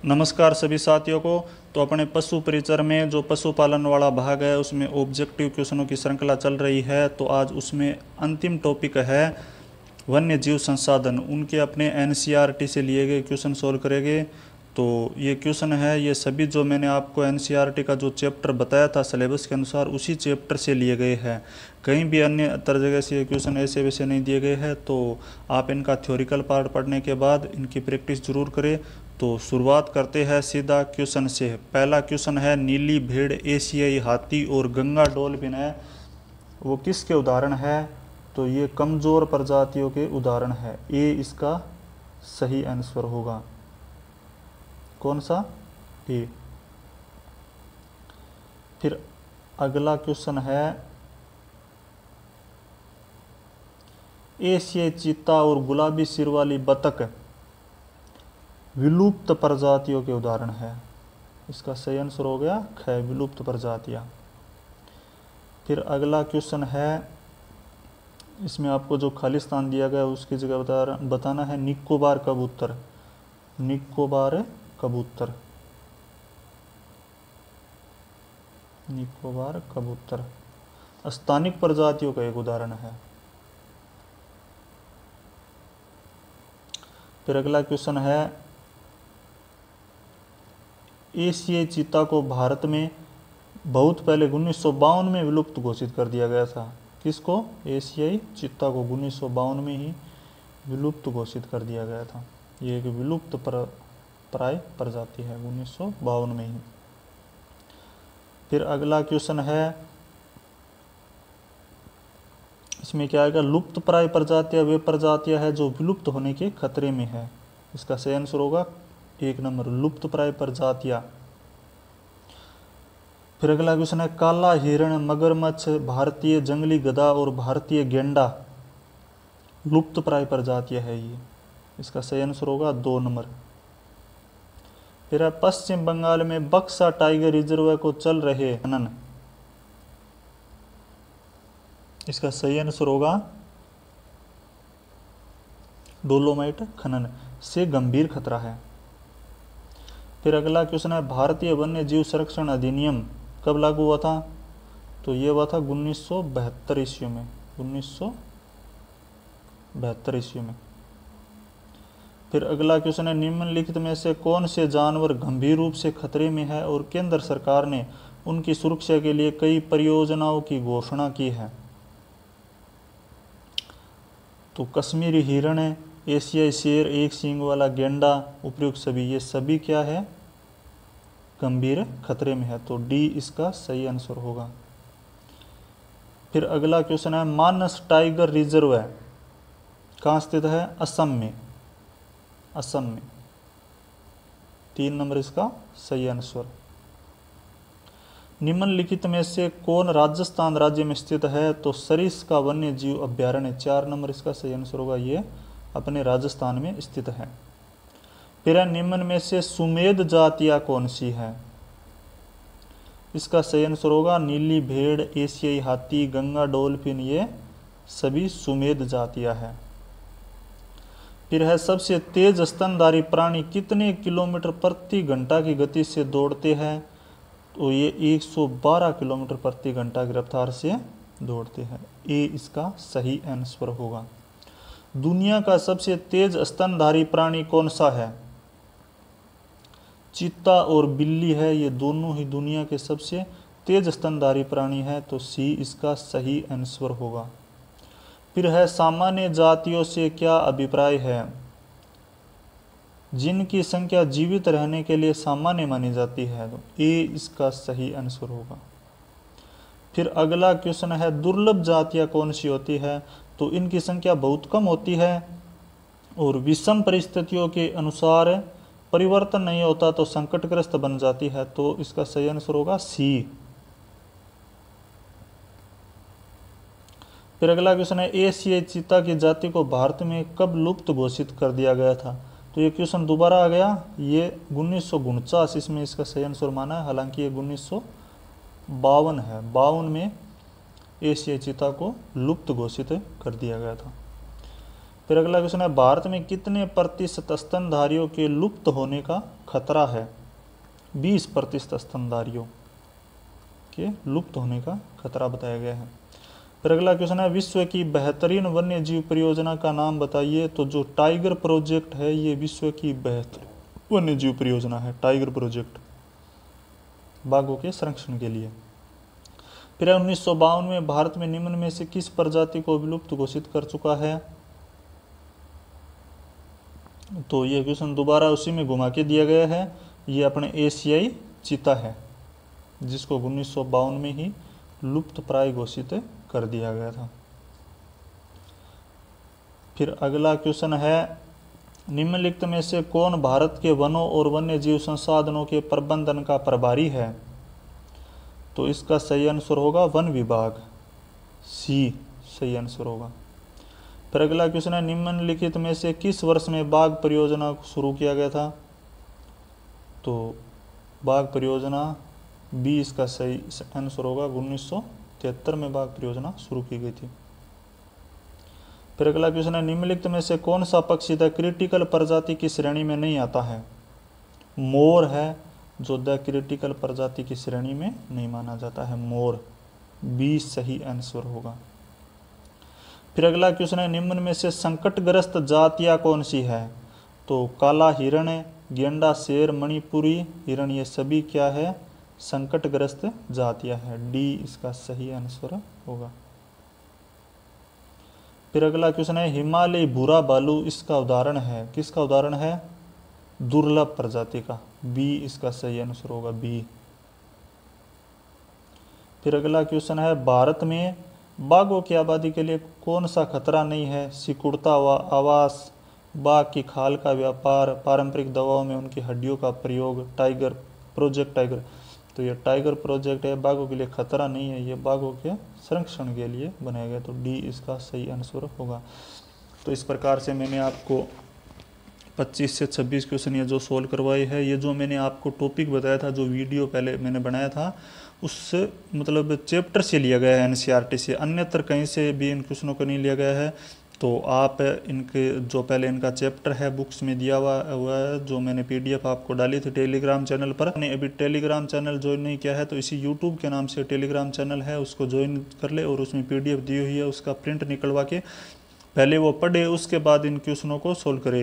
नमस्कार सभी साथियों को। तो अपने पशु परिचर में जो पशुपालन वाला भाग है उसमें ऑब्जेक्टिव क्वेश्चनों की श्रृंखला चल रही है। तो आज उसमें अंतिम टॉपिक है वन्य जीव संसाधन। उनके अपने एनसीईआरटी से लिए गए क्वेश्चन सॉल्व करेंगे। तो ये क्वेश्चन है, ये सभी जो मैंने आपको एनसीईआरटी का जो चैप्टर बताया था सिलेबस के अनुसार उसी चैप्टर से लिए गए हैं। कहीं भी अन्य तर जगह से ये क्वेश्चन ऐसे वैसे नहीं दिए गए हैं। तो आप इनका थ्योरिकल पार्ट पढ़ने के बाद इनकी प्रैक्टिस जरूर करें। तो शुरुआत करते हैं सीधा क्वेश्चन से। पहला क्वेश्चन है, नीली भेड़, एशियाई हाथी और गंगा डॉल्फिन है, वो किसके उदाहरण है? तो ये कमज़ोर प्रजातियों के उदाहरण है। ए इसका सही आंसर होगा। कौन सा? ए। फिर अगला क्वेश्चन है, एशियाई चीता और गुलाबी सिर वाली बतख विलुप्त प्रजातियों के उदाहरण है। इसका सही आंसर हो गया ख, विलुप्त प्रजातियां। फिर अगला क्वेश्चन है, इसमें आपको जो खालिस्तान दिया गया उसकी जगह बताना है। निकोबार कबूतर, निकोबार कबूतर, निकोबार कबूतर स्थानिक प्रजातियों का एक उदाहरण है। फिर अगला क्वेश्चन है, एशियाई चीता को भारत में बहुत पहले 1952 में विलुप्त घोषित कर दिया गया था। किसको? एशियाई चीता को 1952 में ही विलुप्त घोषित कर दिया गया था। ये एक विलुप्त प्राय प्रजाति है 1952 में ही। फिर अगला क्वेश्चन है, इसमें क्या आएगा? लुप्त प्राय प्रजातियां वे प्रजातियां हैं जो विलुप्त होने के खतरे में है। इसका सही आंसर होगा 1 नंबर, लुप्त प्राय प्रजातियां। फिर अगला क्वेश्चन है, काला हिरण, मगरमच्छ, भारतीय जंगली गधा और भारतीय गेंडा लुप्त प्राय प्रजातियां है ये। इसका सही आंसर होगा 2 नंबर। फिर है, पश्चिम बंगाल में बक्सा टाइगर रिजर्व को चल रहे खनन, इसका सही आंसर होगा डोलोमाइट खनन से गंभीर खतरा है। फिर अगला क्वेश्चन है, भारतीय वन्य जीव संरक्षण अधिनियम कब लागू हुआ था? तो ये हुआ था 1972 ईस्वी में, 1972 ईस्वी में। फिर अगला क्वेश्चन है, निम्नलिखित में से कौन से जानवर गंभीर रूप से खतरे में है और केंद्र सरकार ने उनकी सुरक्षा के लिए कई परियोजनाओं की घोषणा की है? तो कश्मीरी हिरण है, एशियाई शेर, एक सींग वाला गेंडा, उपयुक्त सभी, ये सभी क्या है? गंभीर खतरे में है। तो डी इसका सही आंसर होगा। फिर अगला क्वेश्चन है, मानस टाइगर रिजर्व है कहाँ स्थित है? असम में, असम में। 3 नंबर इसका सही आंसर। निम्नलिखित में से कौन राजस्थान राज्य में स्थित है? तो सरिस का वन्य जीव अभ्यारण्य, 4 नंबर इसका सही आंसर होगा, ये अपने राजस्थान में स्थित है। फिर निम्न में से सुमेध जातियां कौन सी है? इसका सही आंसर होगा नीली भेड़, एशियाई हाथी, गंगा डॉल्फिन, ये सभी सुमेध जातियां हैं। फिर है, सबसे तेज स्तनधारी प्राणी कितने किलोमीटर प्रति घंटा की गति से दौड़ते हैं? तो ये 112 किलोमीटर प्रति घंटा की रफ्तार से दौड़ते हैं। ए इसका सही आंसर होगा। दुनिया का सबसे तेज स्तनधारी प्राणी कौन सा है? चीता और बिल्ली है, ये दोनों ही दुनिया के सबसे तेज स्तनधारी प्राणी है। तो सी इसका सही आंसर होगा। फिर है, सामान्य जातियों से क्या अभिप्राय है? जिनकी संख्या जीवित रहने के लिए सामान्य मानी जाती है। तो ए इसका सही आंसर होगा। फिर अगला क्वेश्चन है, दुर्लभ जातियां कौन सी होती है? तो इनकी संख्या बहुत कम होती है और विषम परिस्थितियों के अनुसार परिवर्तन नहीं होता तो संकटग्रस्त बन जाती है। तो इसका सही आंसर होगा सी। फिर अगला क्वेश्चन है, एशियाई चीता की जाति को भारत में कब लुप्त घोषित कर दिया गया था? तो ये क्वेश्चन दोबारा आ गया, ये 1949 इसमें इसका सही आंसर माना है, हालांकि ये 1952 है। 52 में एशियाई चीता को लुप्त घोषित कर दिया गया था। फिर अगला क्वेश्चन है, भारत में कितने प्रतिशत स्तनधारियों के लुप्त होने का खतरा है? 20% स्तनधारियों के लुप्त होने का खतरा बताया गया है। फिर अगला क्वेश्चन है, विश्व की बेहतरीन वन्य जीव परियोजना का नाम बताइए। तो जो टाइगर प्रोजेक्ट है ये विश्व की बेहतर वन्य जीव परियोजना है, टाइगर प्रोजेक्ट, बाघों के संरक्षण के लिए। फिर 1952 में भारत में निम्न में से किस प्रजाति को विलुप्त घोषित कर चुका है? तो ये क्वेश्चन दोबारा उसी में घुमा के दिया गया है। ये अपने एशियाई चीता है जिसको 1952 में ही लुप्त प्राय घोषित कर दिया गया था। फिर अगला क्वेश्चन है, निम्नलिखित में से कौन भारत के वनों और वन्य जीव संसाधनों के प्रबंधन का प्रभारी है? तो इसका सही आंसर होगा वन विभाग, सी सही आंसर होगा। फिर अगला क्वेश्चन है, निम्नलिखित में से किस वर्ष में बाघ परियोजना शुरू किया गया था? तो बाघ परियोजना बी इसका सही आंसर होगा, 1973 में बाघ परियोजना शुरू की गई थी। फिर अगला क्वेश्चन है, निम्नलिखित में से कौन सा पक्षी द क्रिटिकल प्रजाति की श्रेणी में नहीं आता है? मोर है जो द क्रिटिकल प्रजाति की श्रेणी में नहीं माना जाता है, मोर, बी सही आंसर होगा। फिर अगला क्वेश्चन है, निम्न में से संकटग्रस्त जातियां कौन सी है? तो काला हिरण, गेंडा शेर, मणिपुरी हिरण, ये सभी क्या है? संकटग्रस्त जातियां है, डी इसका सही आंसर होगा। फिर अगला क्वेश्चन है, हिमालय भूरा भालू इसका उदाहरण है, किसका उदाहरण है? दुर्लभ प्रजाति का, बी इसका सही आंसर होगा, बी। फिर अगला क्वेश्चन है, भारत में बाघों की आबादी के लिए कौन सा खतरा नहीं है? सिकुड़ता हुआ आवास, बाघ की खाल का व्यापार, पारंपरिक दवाओं में उनकी हड्डियों का प्रयोग, टाइगर प्रोजेक्ट टाइगर। तो ये टाइगर प्रोजेक्ट है, बाघों के लिए खतरा नहीं है, ये बाघों के संरक्षण के लिए बनाया गया, तो डी इसका सही आंसर होगा। तो इस प्रकार से मैंने आपको 25 से 26 क्वेश्चन ये जो सोल्व करवाए हैं। ये जो मैंने आपको टॉपिक बताया था, जो वीडियो पहले मैंने बनाया था, उस मतलब चैप्टर से लिया गया है, एनसीईआरटी से, अन्यत्र कहीं से भी इन क्वेश्चनों को नहीं लिया गया है। तो आप इनके जो पहले इनका चैप्टर है बुक्स में दिया हुआ है, जो मैंने पीडीएफ आपको डाली थी टेलीग्राम चैनल पर। मैंने अभी टेलीग्राम चैनल ज्वाइन नहीं किया है तो इसी यूट्यूब के नाम से टेलीग्राम चैनल है, उसको ज्वाइन कर ले और उसमें पीडीएफ दी हुई है, उसका प्रिंट निकलवा के पहले वो पढ़े, उसके बाद इन क्वेश्चनों को सोल्व करे,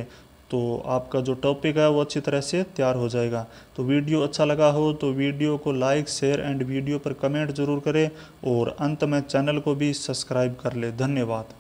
तो आपका जो टॉपिक है वो अच्छी तरह से तैयार हो जाएगा। तो वीडियो अच्छा लगा हो तो वीडियो को लाइक, शेयर एंड वीडियो पर कमेंट जरूर करें और अंत में चैनल को भी सब्सक्राइब कर ले। धन्यवाद।